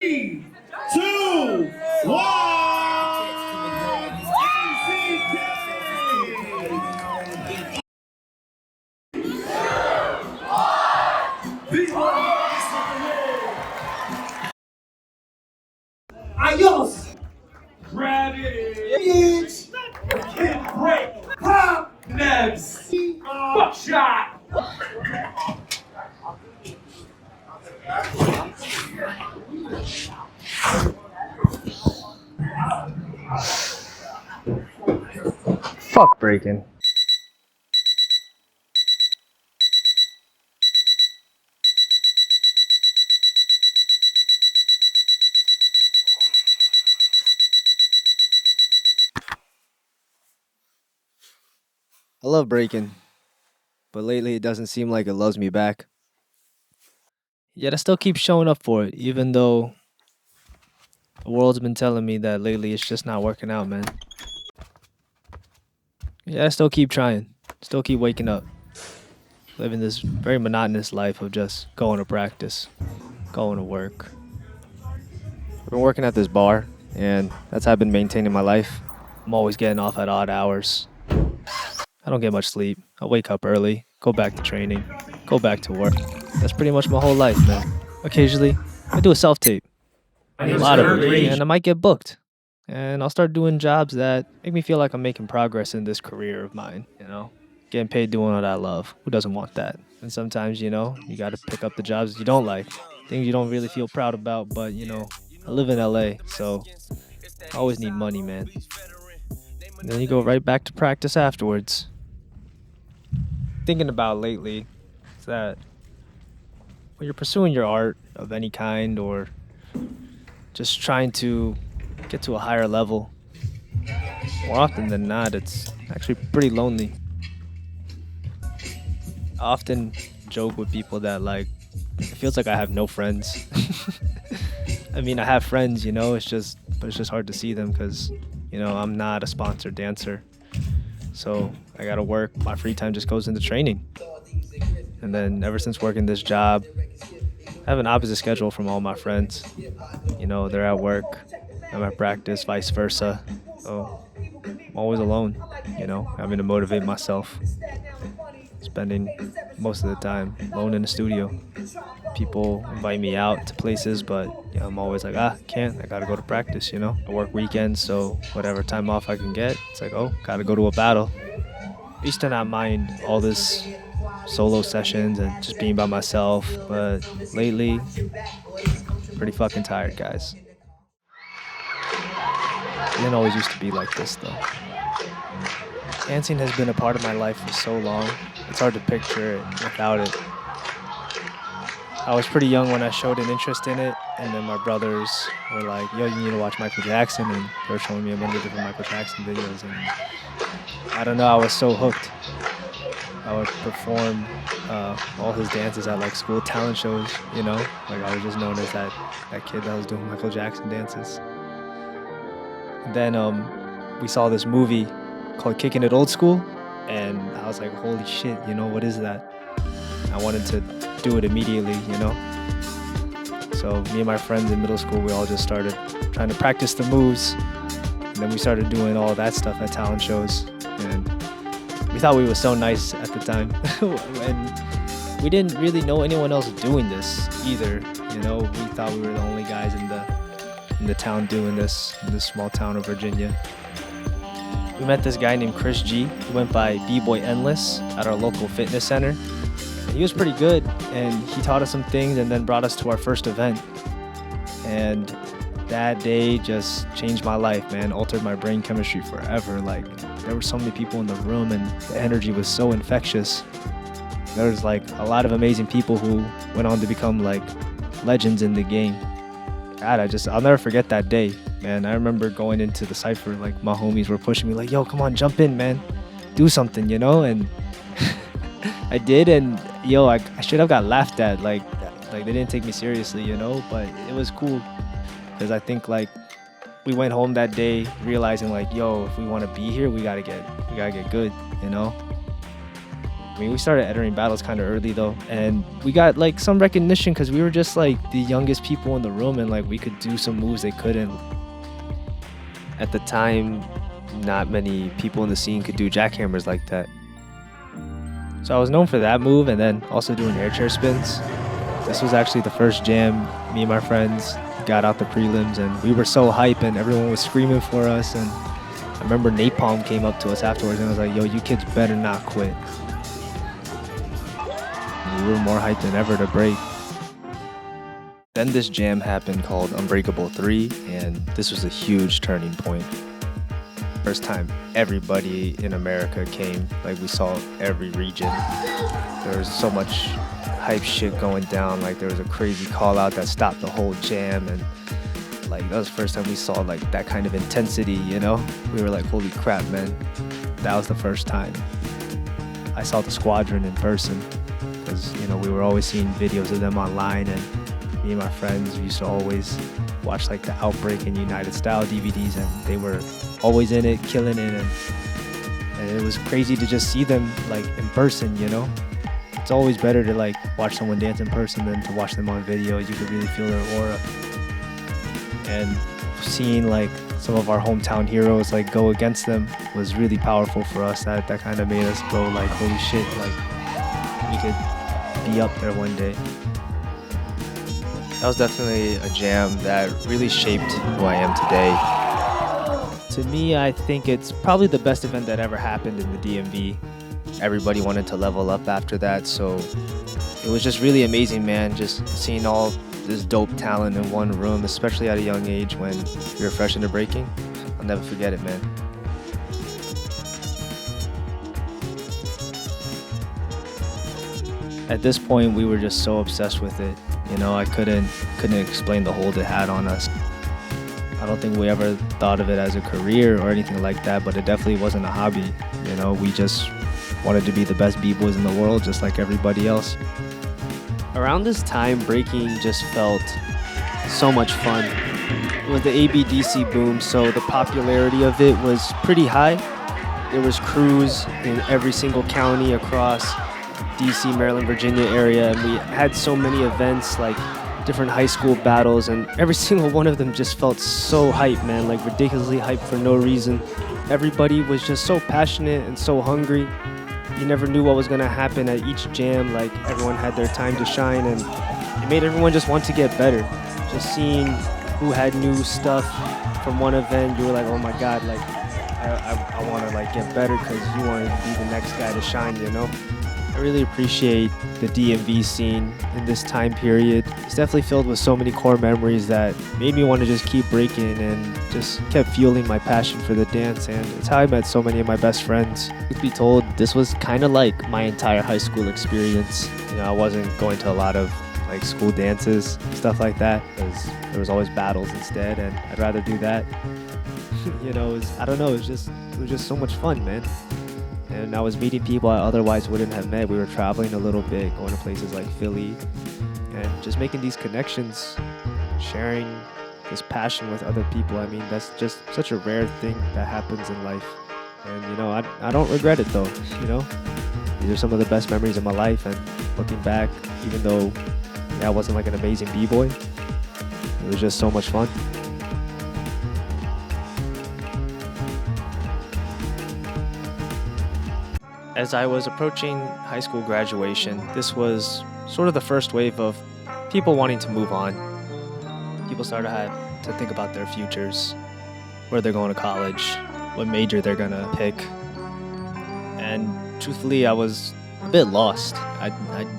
Three, two, one. Adios. Grab it. Kid break. Pop. Nebs. Buckshot. Fuck breaking. I love breaking, but lately it doesn't seem like it loves me back. Yet I still keep showing up for it, even though the world's been telling me that lately it's just not working out, man. Yeah, I still keep trying, still keep waking up, living this very monotonous life of just going to practice, going to work. I've been working at this bar, and that's how I've been maintaining my life. I'm always getting off at odd hours. I don't get much sleep. I wake up early, go back to training, go back to work. That's pretty much my whole life, man. Occasionally, I do a self-tape. A lot of it. And I might get booked. And I'll start doing jobs that make me feel like I'm making progress in this career of mine, you know? Getting paid doing what I love. Who doesn't want that? And sometimes, you gotta pick up the jobs you don't like. Things you don't really feel proud about, but, I live in LA, so I always need money, man. And then you go right back to practice afterwards. Thinking about lately is that when you're pursuing your art of any kind or just trying to get to a higher level, more often than not, it's actually pretty lonely. I often joke with people that, like, it feels like I have no friends. I mean, I have friends, but it's just hard to see them because, I'm not a sponsored dancer. So I gotta work. My free time just goes into training. And then ever since working this job, I have an opposite schedule from all my friends. They're at work, I'm at practice, vice versa. So I'm always alone, having to motivate myself. Spending most of the time alone in the studio. People invite me out to places, but I'm always like, can't. I gotta go to practice, I work weekends, so whatever time off I can get, it's like, gotta go to a battle. I used to not mind all this solo sessions and just being by myself, but lately, pretty fucking tired, guys. It didn't always used to be like this, though. Dancing has been a part of my life for so long, it's hard to picture it without it. I was pretty young when I showed an interest in it, and then my brothers were like, yo, you need to watch Michael Jackson, and they were showing me a bunch of different Michael Jackson videos, and I don't know, I was so hooked. I would perform all his dances at like school talent shows, like I was just known as that kid that was doing Michael Jackson dances. And then we saw this movie called Kicking It Old School, and I was like, holy shit, what is that? I wanted to do it immediately, So me and my friends in middle school, we all just started trying to practice the moves. And then we started doing all that stuff at talent shows. And we thought we were so nice at the time. And we didn't really know anyone else doing this either. We thought we were the only guys in the town doing this, in this small town of Virginia. We met this guy named Chris G. He went by bboy Endless at our local fitness center. He was pretty good, and he taught us some things and then brought us to our first event. And that day just changed my life, man, altered my brain chemistry forever. Like, there were so many people in the room, and the energy was so infectious. There was like a lot of amazing people who went on to become like legends in the game. God, I'll never forget that day, man. I remember going into the cypher, like my homies were pushing me like, yo, come on, jump in, man. Do something, and I did, and I should have got laughed at, like they didn't take me seriously, but it was cool because I think like we went home that day realizing like, yo, if we want to be here, we gotta get good, I mean, we started entering battles kind of early though, and we got like some recognition because we were just like the youngest people in the room, and like we could do some moves they couldn't. At the time, not many people in the scene could do jackhammers like that. So I was known for that move, and then also doing air chair spins. This was actually the first jam me and my friends got out the prelims, and we were so hype and everyone was screaming for us. And I remember Napalm came up to us afterwards and was like, yo, you kids better not quit. And we were more hyped than ever to break. Then this jam happened called Unbreakable 3, and this was a huge turning point. First time everybody in America came, like we saw every region. There was so much hype shit going down, like there was a crazy call out that stopped the whole jam, and like that was the first time we saw like that kind of intensity, you know? We were like, holy crap, man. That was the first time I saw the squadron in person, because, you know, we were always seeing videos of them online, and me and my friends used to always watch like the Outbreak and United Style DVDs, and they were always in it, killing it, and it was crazy to just see them like in person, you know? It's always better to like watch someone dance in person than to watch them on video. You could really feel their aura. And seeing like some of our hometown heroes like go against them was really powerful for us. That kind of made us go like, holy shit, like we could be up there one day. That was definitely a jam that really shaped who I am today. To me, I think it's probably the best event that ever happened in the DMV. Everybody wanted to level up after that, so it was just really amazing, man, just seeing all this dope talent in one room, especially at a young age when you're fresh into breaking. I'll never forget it, man. At this point, we were just so obsessed with it. You know, I couldn't explain the hold it had on us. I don't think we ever thought of it as a career or anything like that, but it definitely wasn't a hobby. You know, we just wanted to be the best b-boys in the world, just like everybody else. Around this time, breaking just felt so much fun. It was the ABDC boom, so the popularity of it was pretty high. There was crews in every single county across DC, Maryland, Virginia area, and we had so many events, like different high school battles, and every single one of them just felt so hype, man, like ridiculously hype for no reason. Everybody was just so passionate and so hungry. You never knew what was gonna happen at each jam. Like everyone had their time to shine, and it made everyone just want to get better. Just seeing who had new stuff from one event, you were like, oh my God, like I wanna like get better because you want to be the next guy to shine, you know? I really appreciate the DMV scene in this time period. It's definitely filled with so many core memories that made me want to just keep breaking and just kept fueling my passion for the dance, and it's how I met so many of my best friends. Truth be told, this was kind of like my entire high school experience. You know, I wasn't going to a lot of like school dances, stuff like that, because there was always battles instead, and I'd rather do that. You know, I don't know, it was just so much fun, man. And I was meeting people I otherwise wouldn't have met. We were traveling a little bit, going to places like Philly, and just making these connections, sharing this passion with other people. I mean, that's just such a rare thing that happens in life. And, you know, I don't regret it though, you know? These are some of the best memories of my life, and looking back, even though I wasn't like an amazing b-boy, it was just so much fun. As I was approaching high school graduation, this was sort of the first wave of people wanting to move on. People started to think about their futures, where they're going to college, what major they're gonna pick. And truthfully, I was a bit lost. I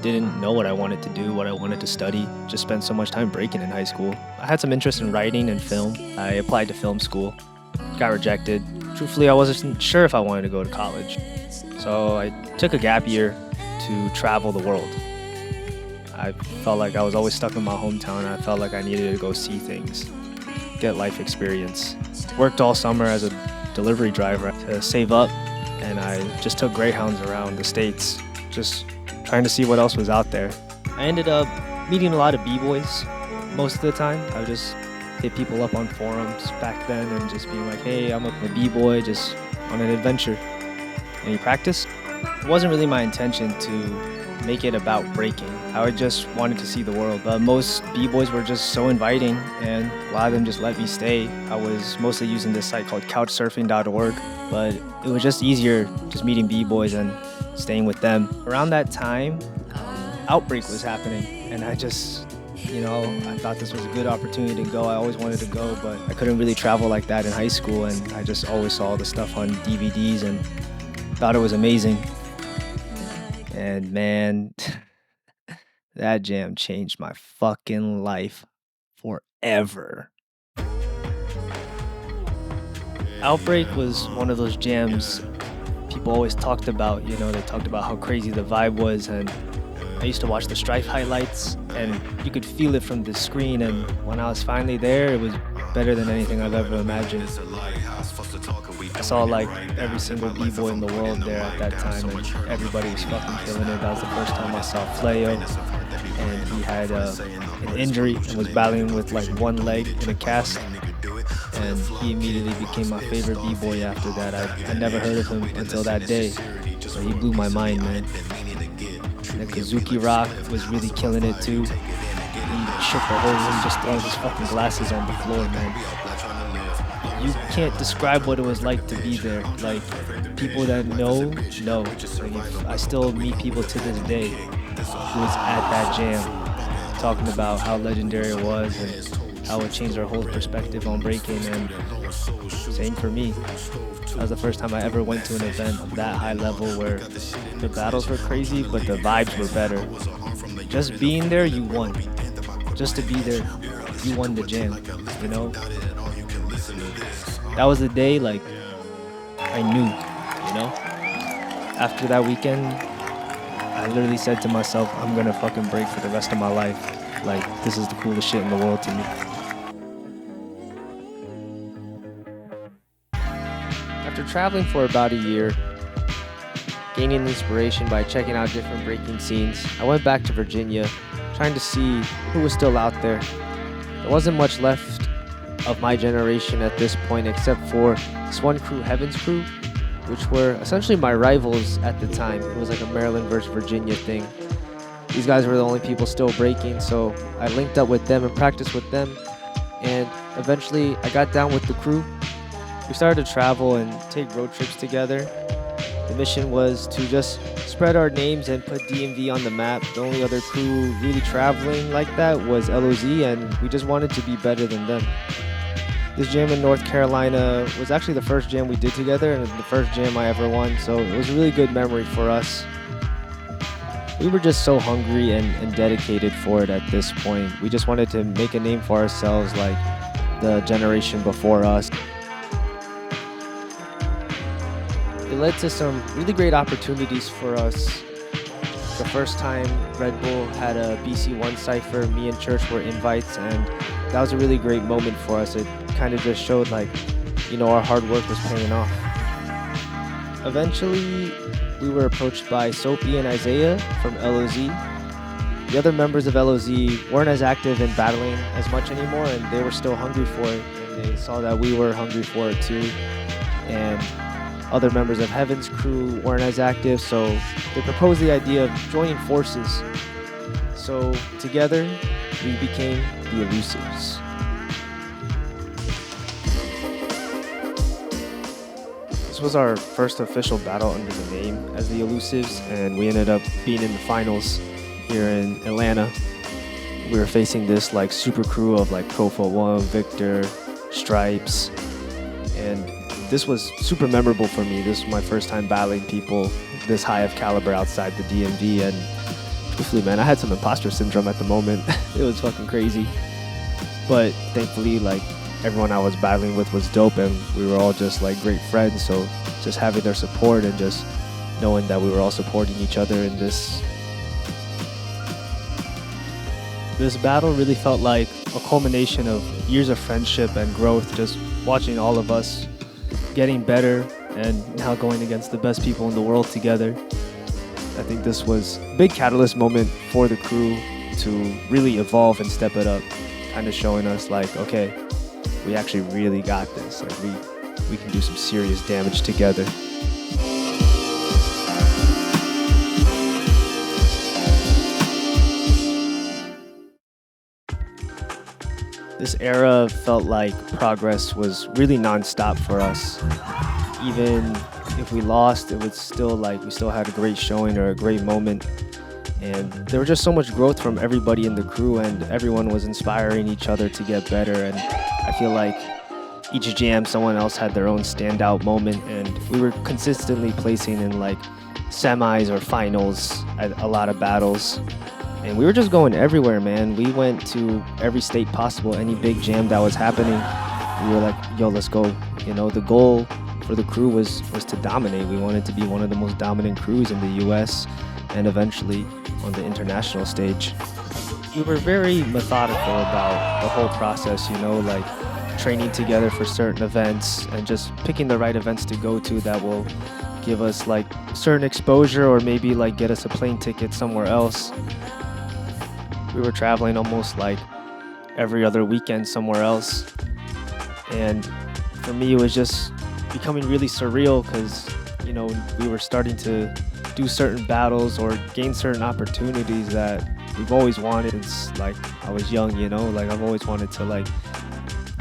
didn't know what I wanted to do, what I wanted to study. Just spent so much time breaking in high school. I had some interest in writing and film. I applied to film school, got rejected. Truthfully, I wasn't sure if I wanted to go to college. So I took a gap year to travel the world. I felt like I was always stuck in my hometown, and I felt like I needed to go see things, get life experience. Worked all summer as a delivery driver to save up, and I just took Greyhounds around the States, just trying to see what else was out there. I ended up meeting a lot of b-boys most of the time. I would just hit people up on forums back then and just being like, hey, I'm a b-boy just on an adventure. Any practice? It wasn't really my intention to make it about breaking. I just wanted to see the world. But most b-boys were just so inviting, and a lot of them just let me stay. I was mostly using this site called couchsurfing.org, but it was just easier just meeting b-boys and staying with them. Around that time, Outbreak was happening, and I just, I thought this was a good opportunity to go. I always wanted to go, but I couldn't really travel like that in high school, and I just always saw the stuff on DVDs and thought it was amazing. And man, that jam changed my fucking life forever. Outbreak was one of those jams people always talked about. They talked about how crazy the vibe was, and I used to watch the Strife highlights, and you could feel it from the screen, and when I was finally there, it was better than anything I've ever imagined. I saw like every single b-boy in the world there at that time, and everybody was fucking killing it. That was the first time I saw Fleo, and he had an injury and was battling with like one leg in a cast, and he immediately became my favorite b-boy after that. I never heard of him until that day, so he blew my mind, man. And Kazuki Rock was really killing it too. He shook the whole room, just throwing his fucking glasses on the floor, man. You can't describe what it was like to be there. Like, people that know. Like, I still meet people to this day who was at that jam, talking about how legendary it was and how it changed their whole perspective on breaking. And same for me. That was the first time I ever went to an event of that high level where the battles were crazy, but the vibes were better. Just being there, you won. Just to be there, you won the jam, That was the day, like, I knew, After that weekend, I literally said to myself, I'm gonna fucking break for the rest of my life. Like, this is the coolest shit in the world to me. After traveling for about a year, gaining inspiration by checking out different breaking scenes, I went back to Virginia, trying to see who was still out there. There wasn't much left of my generation at this point, except for this one crew, Heaven's Crew, which were essentially my rivals at the time. It was like a Maryland versus Virginia thing. These guys were the only people still breaking, so I linked up with them and practiced with them, and eventually I got down with the crew. We started to travel and take road trips together. The mission was to just spread our names and put DMV on the map. The only other crew really traveling like that was LOZ, and we just wanted to be better than them. This jam in North Carolina was actually the first jam we did together, and the first jam I ever won, so it was a really good memory for us. We were just so hungry and dedicated for it at this point. We just wanted to make a name for ourselves like the generation before us. It led to some really great opportunities for us. The first time Red Bull had a BC1 cypher, me and Church were invites, and that was a really great moment for us. It kind of just showed like, our hard work was paying off. Eventually, we were approached by Soapy and Isaiah from LOZ. The other members of LOZ weren't as active in battling as much anymore, and they were still hungry for it, and they saw that we were hungry for it too. And other members of Heaven's Crew weren't as active, so they proposed the idea of joining forces. So together, we became the Elusives. This was our first official battle under the name as the Elusives, and we ended up being in the finals here in Atlanta. We were facing this like super crew of like Kofa One, Victor, Stripes, and this was super memorable for me. This was my first time battling people this high of caliber outside the DMV, and truthfully, man, I had some imposter syndrome at the moment. It was fucking crazy. But thankfully, like, everyone I was battling with was dope, and we were all just like great friends. So just having their support and just knowing that we were all supporting each other in this battle really felt like a culmination of years of friendship and growth, just watching all of us getting better and now going against the best people in the world together. I think this was a big catalyst moment for the crew to really evolve and step it up, kind of showing us like, okay, we actually really got this. Like we can do some serious damage together. This era felt like progress was really nonstop for us. Even if we lost, it was still like we still had a great showing or a great moment. And there was just so much growth from everybody in the crew, and everyone was inspiring each other to get better. And I feel like each jam, someone else had their own standout moment, and we were consistently placing in like semis or finals at a lot of battles. And we were just going everywhere, man. We went to every state possible, any big jam that was happening. We were like, yo, let's go. You know, the goal for the crew was to dominate. We wanted to be one of the most dominant crews in the US and eventually on the international stage. We were very methodical about the whole process, you know, like training together for certain events and just picking the right events to go to that will give us like certain exposure or maybe like get us a plane ticket somewhere else. We were traveling almost like every other weekend somewhere else. And for me, it was just becoming really surreal because, you know, we were starting to do certain battles or gain certain opportunities that we've always wanted since like I was young, you know, like I've always wanted to like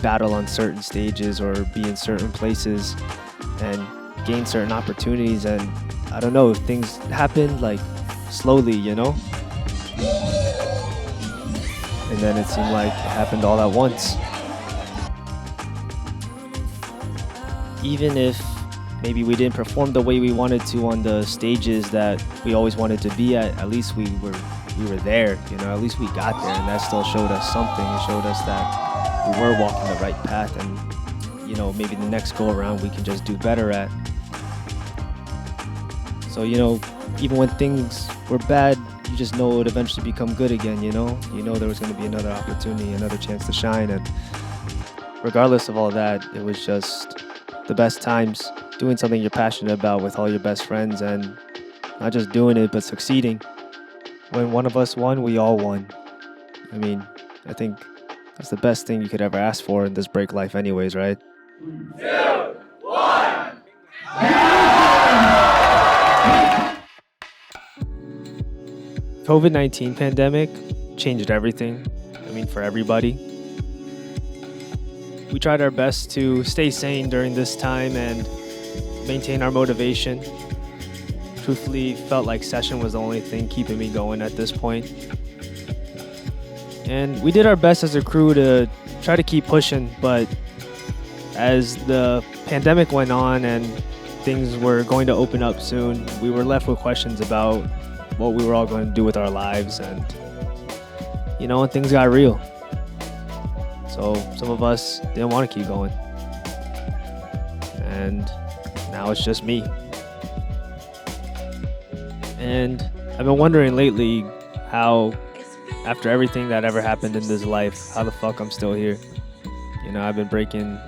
battle on certain stages or be in certain places and gain certain opportunities. And I don't know, things happened like slowly, you know? And then it seemed like it happened all at once. Even if maybe we didn't perform the way we wanted to on the stages that we always wanted to be at least we were there, you know, at least we got there, and that still showed us something. It showed us that we were walking the right path, and, you know, maybe the next go around we can just do better at. So, you know, even when things were bad, you just know it would eventually become good again, you know? You know there was going to be another opportunity, another chance to shine, and regardless of all that, it was just the best times doing something you're passionate about with all your best friends and not just doing it, but succeeding. When one of us won, we all won. I mean, I think that's the best thing you could ever ask for in this break life anyways, right? 2, 1. COVID-19 pandemic changed everything. I mean, for everybody. We tried our best to stay sane during this time and maintain our motivation. Truthfully, felt like session was the only thing keeping me going at this point. And we did our best as a crew to try to keep pushing, but as the pandemic went on and things were going to open up soon, we were left with questions about what we were all going to do with our lives, and, you know, and things got real. So some of us didn't want to keep going. And now it's just me. And I've been wondering lately how, after everything that ever happened in this life, how the fuck I'm still here. You know, I've been breaking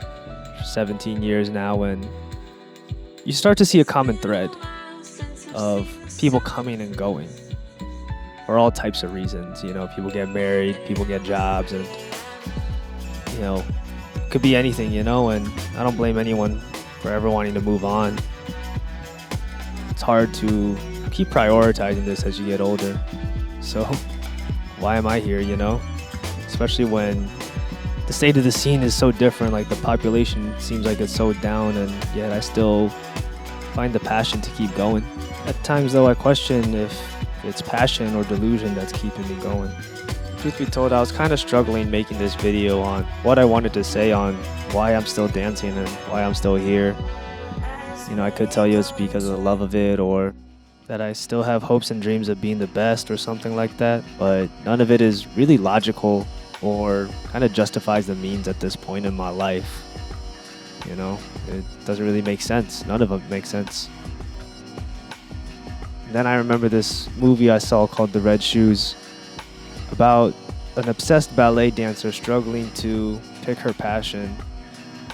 for 17 years now, and you start to see a common thread of people coming and going for all types of reasons. You know, people get married, people get jobs, and, you know, could be anything, you know, and I don't blame anyone for ever wanting to move on. It's hard to keep prioritizing this as you get older. So why am I here, you know? Especially when the state of the scene is so different, like the population seems like it's so down, and yet I still find the passion to keep going. At times though, I question if it's passion or delusion that's keeping me going. Truth be told, I was kind of struggling making this video on what I wanted to say on why I'm still dancing and why I'm still here. You know, I could tell you it's because of the love of it, or that I still have hopes and dreams of being the best or something like that, but none of it is really logical or kind of justifies the means at this point in my life. You know, it doesn't really make sense. None of them make sense. Then I remember this movie I saw called The Red Shoes, about an obsessed ballet dancer struggling to pick her passion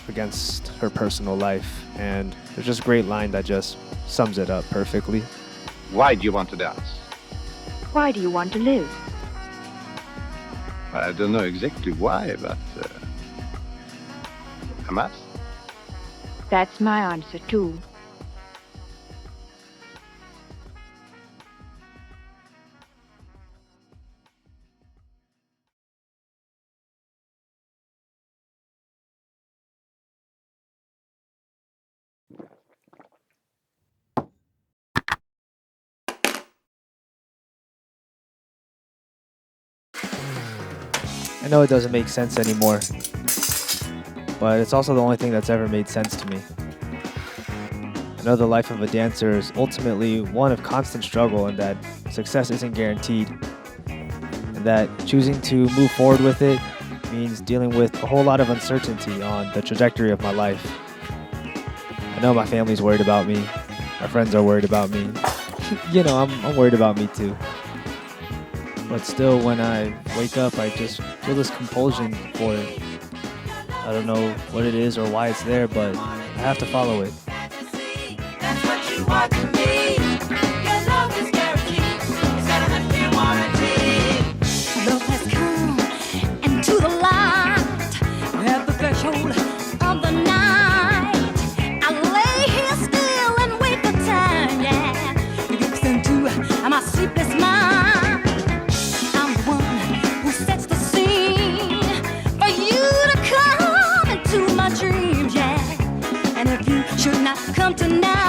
against her personal life. And there's just a great line that just sums it up perfectly. Why do you want to dance? Why do you want to live? I don't know exactly why, but I must. That's my answer too. I know it doesn't make sense anymore, but it's also the only thing that's ever made sense to me. I know the life of a dancer is ultimately one of constant struggle and that success isn't guaranteed, and that choosing to move forward with it means dealing with a whole lot of uncertainty on the trajectory of my life. I know my family's worried about me, my friends are worried about me. You know, I'm worried about me too. But still, when I wake up, I just feel this compulsion for it. I don't know what it is or why it's there, but I have to follow it. That's what you want to be. Your love is guaranteed. Set a 50 warranty. Love has come into the light at the threshold of the night. I lay here still and wait for time, yeah. It gets into my sleepless mind. I'm the one who sets the scene for you to come into my dreams, yeah. And if you should not come tonight,